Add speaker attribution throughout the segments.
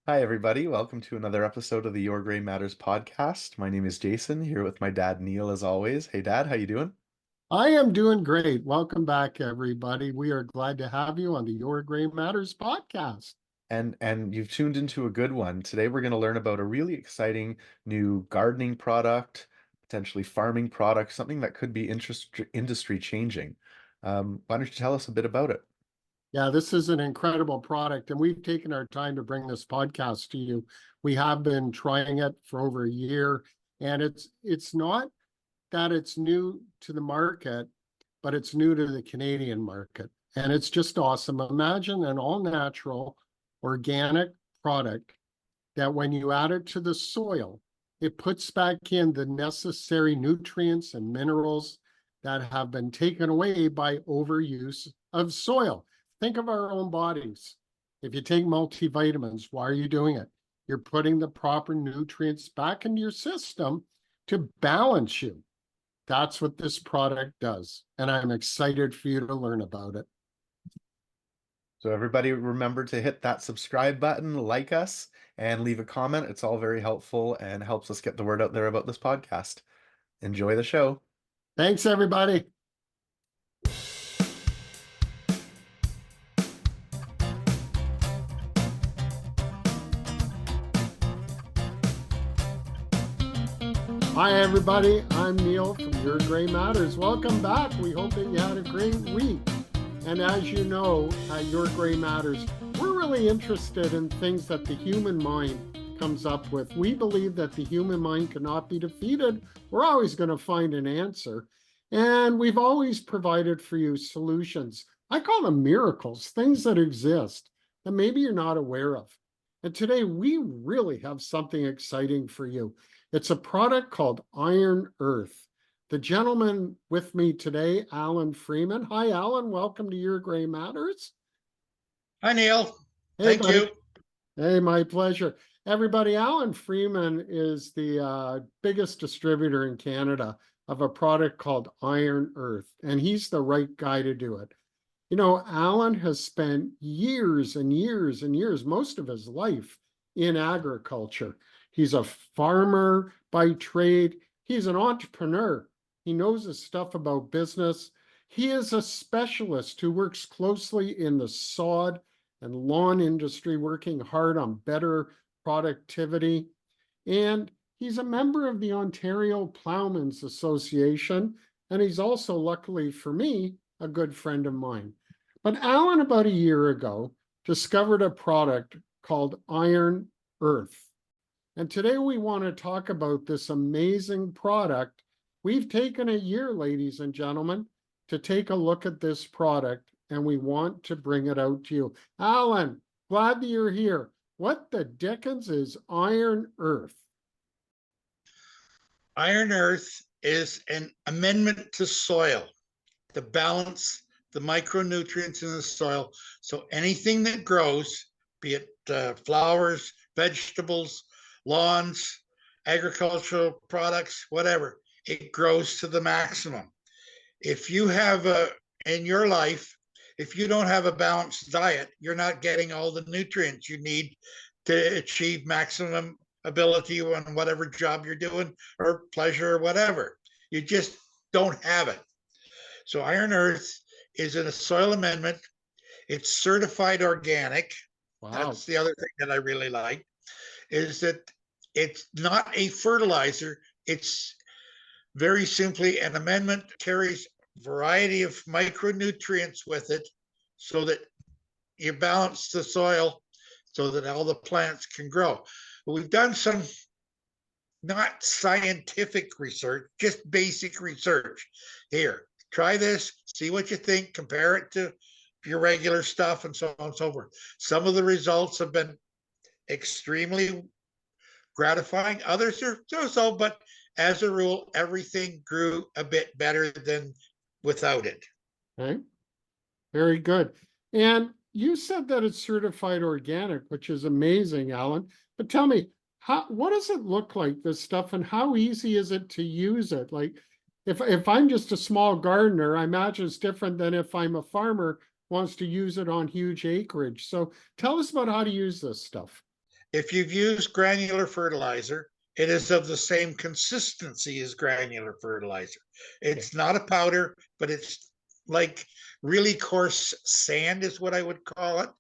Speaker 1: Hi, everybody. Welcome to another episode of the Your Gray Matters podcast. My name is Jason, here with my dad, Neil, as always. Hey, Dad, how you doing?
Speaker 2: I am doing great. Welcome back, everybody. We are glad to have you on the Your Gray Matters podcast.
Speaker 1: And you've tuned into a good one. Today, we're going to learn about a really exciting new gardening product, potentially farming product, something that could be industry changing. Why don't you tell us a bit about it?
Speaker 2: Yeah, this is an incredible product, and we've taken our time to bring this podcast to you. We have been trying it for over a year, and it's not that it's new to the market, but it's new to the Canadian market. And it's just awesome. Imagine an all natural, organic product that when you add it to the soil, it puts back in the necessary nutrients and minerals that have been taken away by overuse of soil. Think of our own bodies. If you take multivitamins, why are you doing it? You're putting the proper nutrients back into your system to balance you. That's what this product does. And I'm excited for you to learn about it.
Speaker 1: So, everybody, remember to hit that subscribe button, like us, and leave a comment. It's all very helpful and helps us get the word out there about this podcast. Enjoy the show.
Speaker 2: Thanks, everybody. Hi, everybody. I'm Neil from Your Gray Matters. Welcome back. We hope that you had a great week. And as you know, at Your Gray Matters, we're really interested in things that the human mind comes up with. We believe that the human mind cannot be defeated. We're always going to find an answer. And we've always provided for you solutions. I call them miracles, things that exist that maybe you're not aware of. And today we really have something exciting for you. It's a product called Iron Earth. The gentleman with me today, Allan Freeman. Hi, Allan. Welcome to Your Gray Matters.
Speaker 3: Hi, Neil.
Speaker 2: Hey,
Speaker 3: Thank
Speaker 2: buddy.
Speaker 3: you.
Speaker 2: Hey, my pleasure. Everybody, Allan Freeman is the biggest distributor in Canada of a product called Iron Earth, and he's the right guy to do it. You know, Allan has spent years and years and years, most of his life, in agriculture. He's a farmer by trade. He's an entrepreneur. He knows his stuff about business. He is a specialist who works closely in the sod and lawn industry, working hard on better productivity. And he's a member of the Ontario Plowmen's Association. And he's also, luckily for me, a good friend of mine. But Allan, about a year ago, discovered a product called Iron Earth. And today we want to talk about this amazing product. We've taken a year, ladies and gentlemen, to take a look at this product, and we want to bring it out to you. Allan, glad that you're here. What the dickens is Iron Earth?
Speaker 3: Iron Earth is an amendment to soil to balance the micronutrients in the soil. So anything that grows, be it flowers, vegetables, lawns, agricultural products, whatever, it grows to the maximum. If you have in your life, if you don't have a balanced diet, you're not getting all the nutrients you need to achieve maximum ability on whatever job you're doing or pleasure or whatever. You just don't have it. So Iron Earth is in a soil amendment. It's certified organic.
Speaker 2: Wow.
Speaker 3: That's the other thing that I really like, is that it's not a fertilizer. It's very simply an amendment that carries a variety of micronutrients with it so that you balance the soil so that all the plants can grow. But we've done some not scientific research, just basic research. Here, try this, see what you think, compare it to your regular stuff, and so on and so forth. Some of the results have been extremely gratifying. Others are so, but as a rule, everything grew a bit better than without it.
Speaker 2: Okay. Very good. And you said that it's certified organic, which is amazing, Allan. But tell me, what does it look like, this stuff, and how easy is it to use it? Like, if I'm just a small gardener, I imagine it's different than if I'm a farmer wants to use it on huge acreage. So tell us about how to use this stuff.
Speaker 3: If you've used granular fertilizer, it is of the same consistency as granular fertilizer. It's not a powder, but it's like really coarse sand is what I would call it.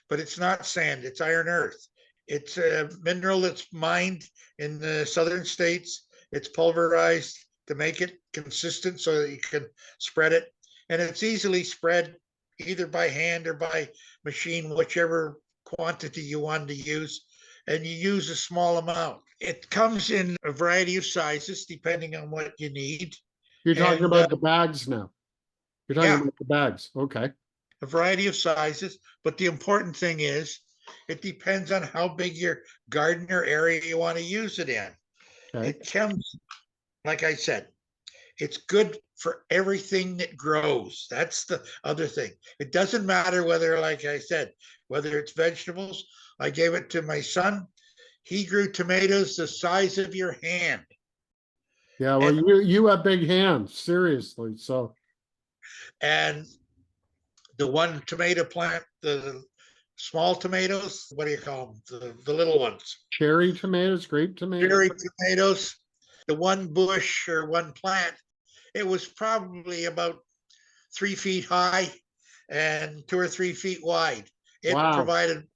Speaker 3: But it's not sand, it's iron earth. It's a mineral that's mined in the southern states. It's pulverized to make it consistent so that you can spread it. And it's easily spread either by hand or by machine, whichever quantity you want to use. And you use a small amount. It comes in a variety of sizes depending on what you need.
Speaker 2: You're talking
Speaker 3: And
Speaker 2: about the bags now. You're talking
Speaker 3: yeah,
Speaker 2: about the bags. Okay.
Speaker 3: a variety of sizes. But the important thing is, it depends on how big your garden or area you want to use it in.
Speaker 2: Okay.
Speaker 3: It comes, like I said, it's good for everything that grows. That's the other thing. It doesn't matter whether, like I said, whether it's vegetables. I gave it to my son. He grew tomatoes the size of your hand.
Speaker 2: Yeah, well,
Speaker 3: And
Speaker 2: you have big hands, seriously. So
Speaker 3: and the one tomato plant, the small tomatoes, what do you call them? The little ones.
Speaker 2: cherry tomatoes, grape tomatoes.
Speaker 3: Cherry tomatoes, the one bush or one plant, it was probably about 3 feet high and 2 or 3 feet wide. It
Speaker 2: Wow.
Speaker 3: provided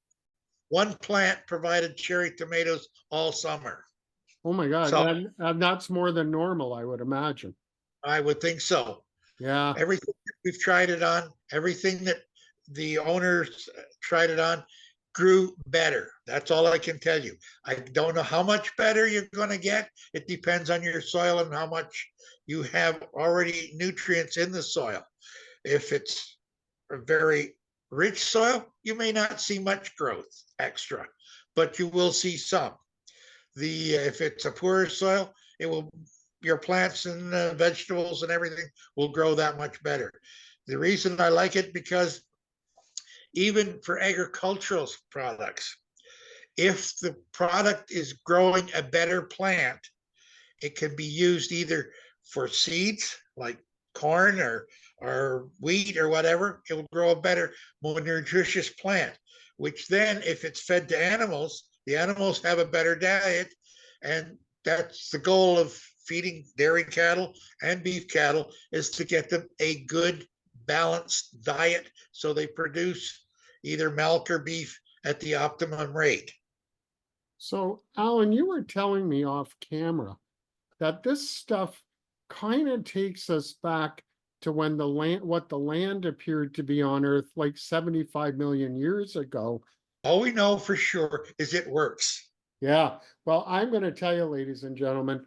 Speaker 3: one plant provided cherry tomatoes all summer.
Speaker 2: Oh my God.
Speaker 3: So
Speaker 2: And that's more than normal, I would imagine.
Speaker 3: I would think so.
Speaker 2: Yeah.
Speaker 3: Everything we've tried it on, everything that the owners tried it on, grew better. That's all I can tell you. I don't know how much better you're going to get. It depends on your soil and how much you have already nutrients in the soil. If it's a very rich soil, you may not see much growth extra, but you will see some. If it's a poorer soil, it will your plants and vegetables and everything will grow that much better. The reason I like it because even for agricultural products, if the product is growing a better plant, it can be used either for seeds like corn or wheat or whatever. It will grow a better, more nutritious plant, which then if it's fed to animals, the animals have a better diet. And that's the goal of feeding dairy cattle and beef cattle, is to get them a good balanced diet so they produce either milk or beef at the optimum rate.
Speaker 2: So, Alan, you were telling me off camera that this stuff kind of takes us back to when what the land appeared to be on Earth like 75 million years ago.
Speaker 3: All we know for sure is it works.
Speaker 2: Yeah. Well, I'm going to tell you, ladies and gentlemen,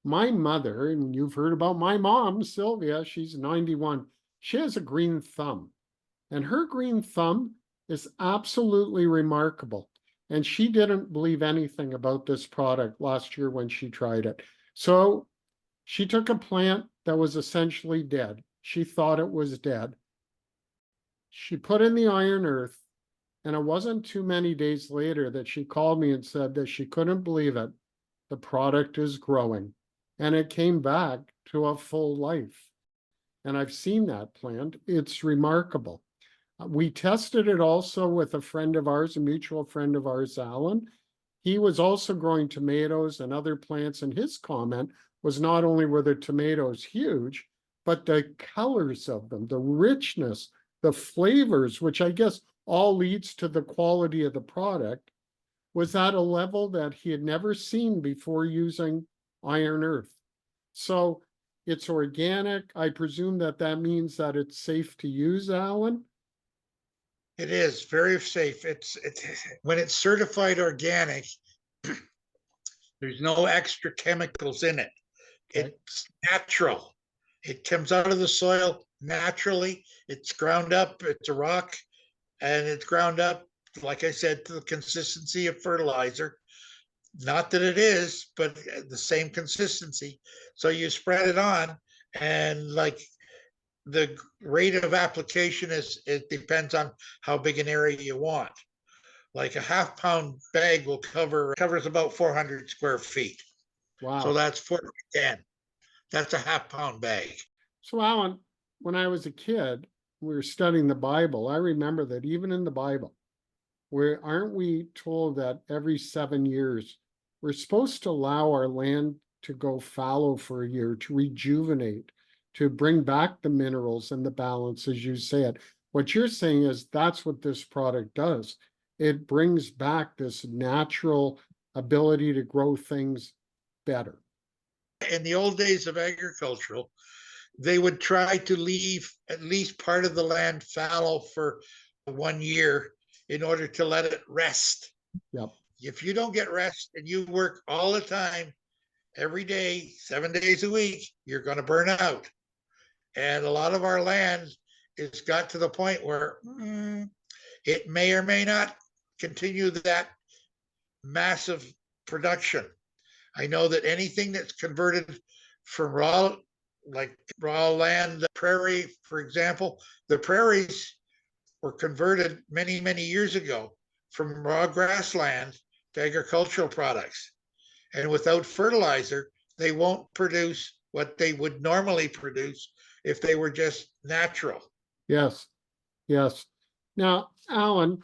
Speaker 2: my mother, and you've heard about my mom, Sylvia, she's 91. She has a green thumb, and her green thumb is absolutely remarkable. And she didn't believe anything about this product last year when she tried it. So she took a plant that was essentially dead. She thought it was dead. She put in the iron earth, and it wasn't too many days later that she called me and said that she couldn't believe it. The product is growing. And it came back to a full life. And I've seen that plant. It's remarkable. We tested it also with a friend of ours, a mutual friend of ours, Allan. He was also growing tomatoes and other plants, and his comment was not only were the tomatoes huge, but the colors of them, the richness, the flavors, which I guess all leads to the quality of the product, was at a level that he had never seen before using iron earth. So it's organic. I presume that means that it's safe to use, Alan.
Speaker 3: It is very safe. It's when it's certified organic, there's no extra chemicals in it.
Speaker 2: Okay.
Speaker 3: It's natural. It comes out of the soil naturally. It's ground up. It's a rock, and it's ground up, like I said, to the consistency of fertilizer. Not that it is, but the same consistency. So you spread it on, and like the rate of application it depends on how big an area you want. Like a half-pound bag will covers about 400 square feet. So
Speaker 2: Wow.
Speaker 3: that's 4 by 10. That's a half-pound bag.
Speaker 2: So, Alan, when I was a kid, we were studying the Bible. I remember that even in the Bible, where aren't we told that every 7 years we're supposed to allow our land to go fallow for a year to rejuvenate, to bring back the minerals and the balance, as you said. What you're saying is that's what this product does. It brings back this natural ability to grow things better.
Speaker 3: In the old days of agricultural, they would try to leave at least part of the land fallow for 1 year in order to let it rest.
Speaker 2: Yep.
Speaker 3: If you don't get rest and you work all the time, every day, 7 days a week, you're going to burn out. And a lot of our land has got to the point where it may or may not continue that massive production. I know that anything that's converted from raw, like raw land, prairie, for example, the prairies were converted many, many years ago from raw grassland to agricultural products. And without fertilizer, they won't produce what they would normally produce if they were just natural.
Speaker 2: Yes. Yes. Now, Allan,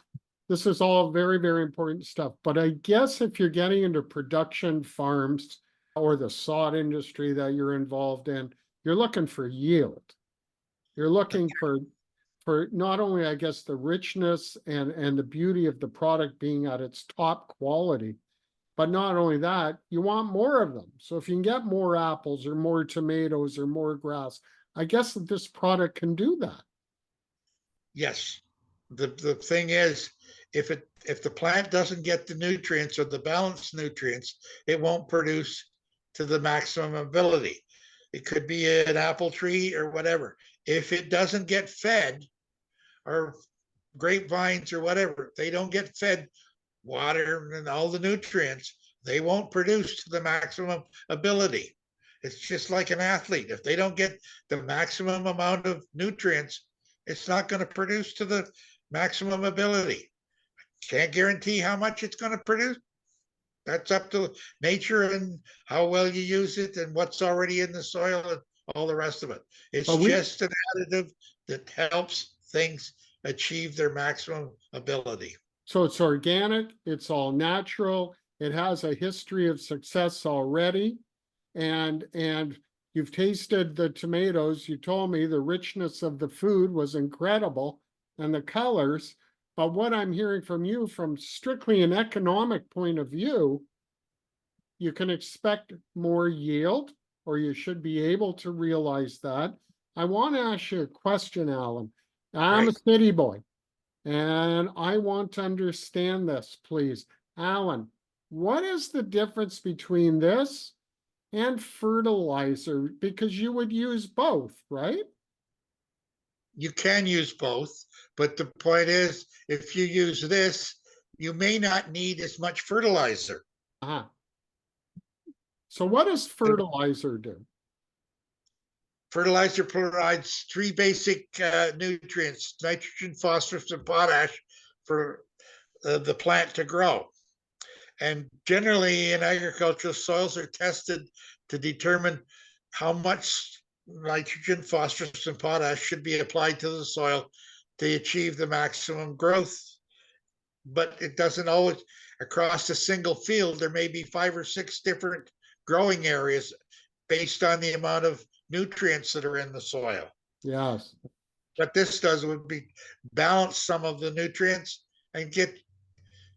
Speaker 2: this is all very, very important stuff. But I guess if you're getting into production farms or the sod industry that you're involved in, you're looking for yield. You're looking for not only, I guess, the richness and the beauty of the product being at its top quality, but not only that, you want more of them. So if you can get more apples or more tomatoes or more grass, I guess that this product can do that.
Speaker 3: Yes. The thing is, if the plant doesn't get the nutrients or the balanced nutrients, it won't produce to the maximum ability. It could be an apple tree or whatever. If it doesn't get fed, or grapevines or whatever, they don't get fed water and all the nutrients, they won't produce to the maximum ability. It's just like an athlete. If they don't get the maximum amount of nutrients, it's not going to produce to the maximum ability. Can't guarantee how much it's going to produce. That's up to nature and how well you use it and what's already in the soil and all the rest of it. It's just an additive that helps things achieve their maximum ability.
Speaker 2: So it's organic, it's all natural, it has a history of success already. And you've tasted the tomatoes. You told me the richness of the food was incredible and the colors. But what I'm hearing from you, from strictly an economic point of view, you can expect more yield, or you should be able to realize that. I want to ask you a question, Allan. I'm a city boy, and I want to understand this, please. Allan, what is the difference between this and fertilizer? Because you would use both, right?
Speaker 3: You can use both, but the point is, if you use this, you may not need as much fertilizer.
Speaker 2: Uh-huh. So what does fertilizer do?
Speaker 3: Fertilizer provides three basic nutrients: nitrogen, phosphorus, and potash for the plant to grow. And generally in agriculture, soils are tested to determine how much nitrogen, phosphorus, and potash should be applied to the soil to achieve the maximum growth. But it doesn't always, across a single field, there may be 5 or 6 different growing areas based on the amount of nutrients that are in the soil.
Speaker 2: Yes.
Speaker 3: What this does would be balance some of the nutrients and get,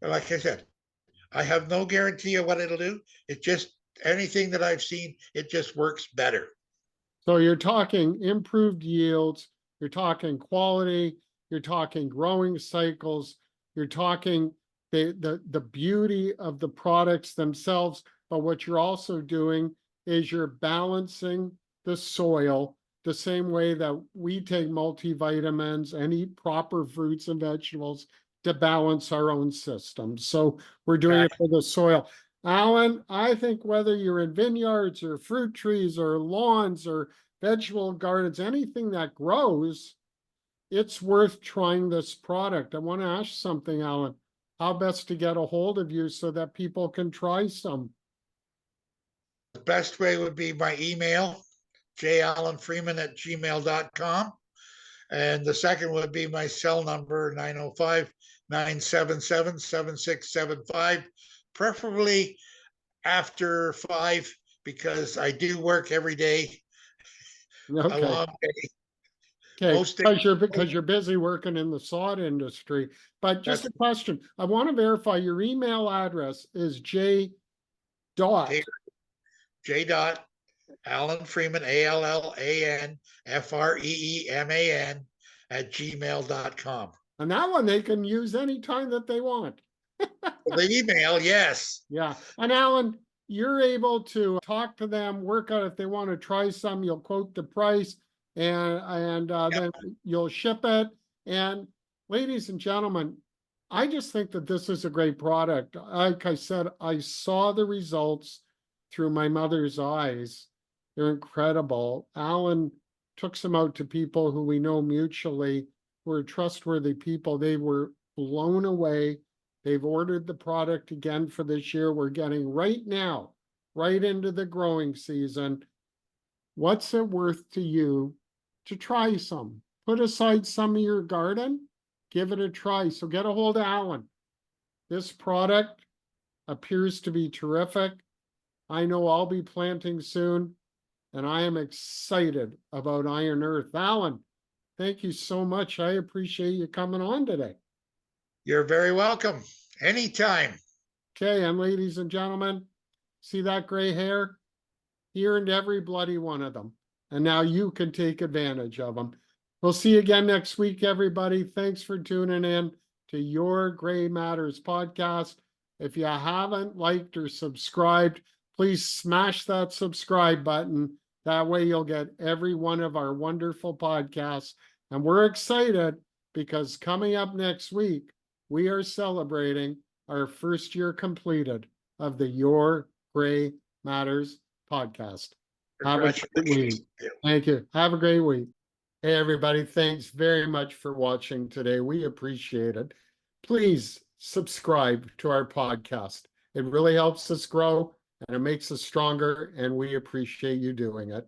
Speaker 3: like I said, I have no guarantee of what it'll do. It just, anything that I've seen, it just works better.
Speaker 2: So you're talking improved yields, you're talking quality, you're talking growing cycles, you're talking the beauty of the products themselves, but what you're also doing is you're balancing the soil the same way that we take multivitamins and eat proper fruits and vegetables to balance our own system. So we're doing it for the soil. Allan, I think whether you're in vineyards or fruit trees or lawns or vegetable gardens, anything that grows, it's worth trying this product. I want to ask something, Allan. How best to get a hold of you so that people can try some?
Speaker 3: The best way would be my email, jallanfreeman@gmail.com. And the second would be my cell number, 905 977-7675, preferably after 5, because I do work every day, a
Speaker 2: Okay.
Speaker 3: long day.
Speaker 2: Okay,
Speaker 3: Most days,
Speaker 2: because you're busy working in the sod industry. But just
Speaker 3: that's
Speaker 2: a question, I want to verify your email address is J dot.
Speaker 3: J. Dot Allan Freeman, ALLANFREEMAN @gmail.com.
Speaker 2: And that one they can use anytime that they want.
Speaker 3: The email, yes.
Speaker 2: Yeah. And Alan, you're able to talk to them, work out if they want to try some, you'll quote the price and then you'll ship it. And ladies and gentlemen, I just think that this is a great product. Like I said, I saw the results through my mother's eyes. They're incredible. Alan took some out to people who we know mutually who are trustworthy people. They were blown away. They've ordered the product again for this year. We're getting right now, right into the growing season. What's it worth to you to try some? Put aside some of your garden, give it a try. So get a hold of Alan. This product appears to be terrific. I know I'll be planting soon, and I am excited about Iron Earth. Alan, thank you so much. I appreciate you coming on today.
Speaker 3: You're very welcome. Anytime.
Speaker 2: Okay, and ladies and gentlemen, see that gray hair? He earned every bloody one of them. And now you can take advantage of them. We'll see you again next week, everybody. Thanks for tuning in to Your Gray Matters podcast. If you haven't liked or subscribed, please smash that subscribe button. That way you'll get every one of our wonderful podcasts. And we're excited because coming up next week, we are celebrating our first year completed of the Your Gray Matters podcast. Have a great week. Thank you. Have a great week. Hey, everybody. Thanks very much for watching today. We appreciate it. Please subscribe to our podcast. It really helps us grow and it makes us stronger, and we appreciate you doing it.